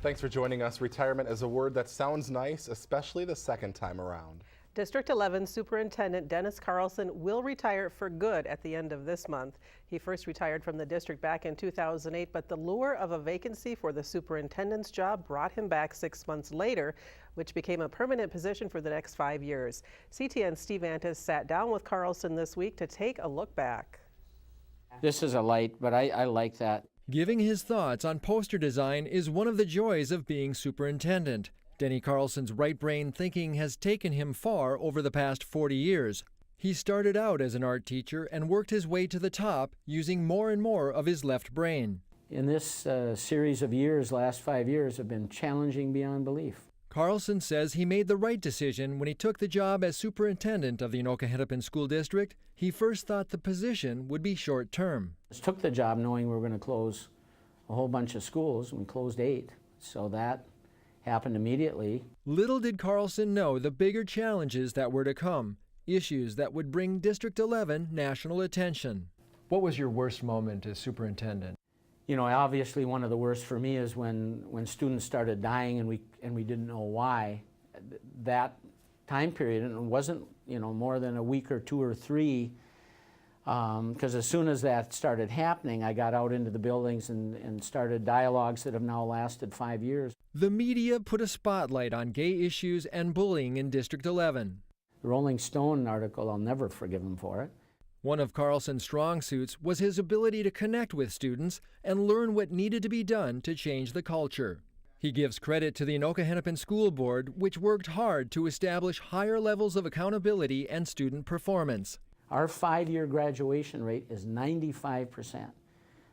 Thanks for joining us. Retirement is a word that sounds nice, especially the second time around. District 11 Superintendent Dennis Carlson will retire for good at the end of this month. He first retired from the district back in 2008, but the lure of a vacancy for the superintendent's job brought him back 6 months later, which became a permanent position for the next 5 years. CTN's Steve Antis sat down with Carlson this week to take a look back. This is a light, but I like that. Giving his thoughts on poster design is one of the joys of being superintendent. Denny Carlson's right brain thinking has taken him far over the past 40 years. He started out as an art teacher and worked his way to the top using more and more of his left brain. In this series of years, last 5 years, have been challenging beyond belief. Carlson says he made the right decision when he took the job as superintendent of the Anoka-Hennepin School District. He first thought the position would be short-term. I took the job knowing we were going to close a whole bunch of schools, and we closed 8, so that happened immediately. Little did Carlson know the bigger challenges that were to come, issues that would bring District 11 national attention. What was your worst moment as superintendent? You know, obviously one of the worst for me is when students started dying and we didn't know why. That time period, and it wasn't, you know, more than a week or 2 or 3, because as soon as that started happening, I got out into the buildings and started dialogues that have now lasted 5 years. The media put a spotlight on gay issues and bullying in District 11. The Rolling Stone article, I'll never forgive him for it. One of Carlson's strong suits was his ability to connect with students and learn what needed to be done to change the culture. He gives credit to the Anoka-Hennepin School Board, which worked hard to establish higher levels of accountability and student performance. Our 5-year graduation rate is 95%.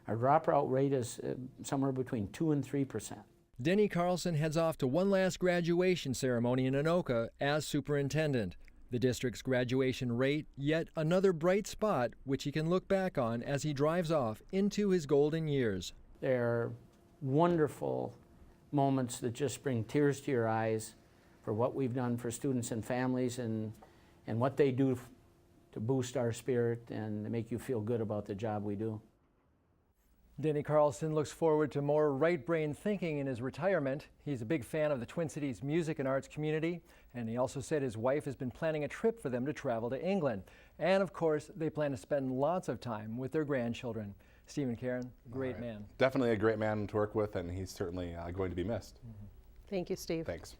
Our dropout rate is somewhere between 2 and 3%. Denny Carlson heads off to one last graduation ceremony in Anoka as superintendent. The district's graduation rate, yet another bright spot which he can look back on as he drives off into his golden years. They're wonderful moments that just bring tears to your eyes for what we've done for students and families and what they do to boost our spirit and to make you feel good about the job we do. Denny Carlson looks forward to more right-brain thinking in his retirement. He's a big fan of the Twin Cities music and arts community, and he also said his wife has been planning a trip for them to travel to England. And of course, they plan to spend lots of time with their grandchildren. Stephen Karen, great man. Definitely a great man to work with, and he's certainly going to be missed. Thank you, Steve. Thanks.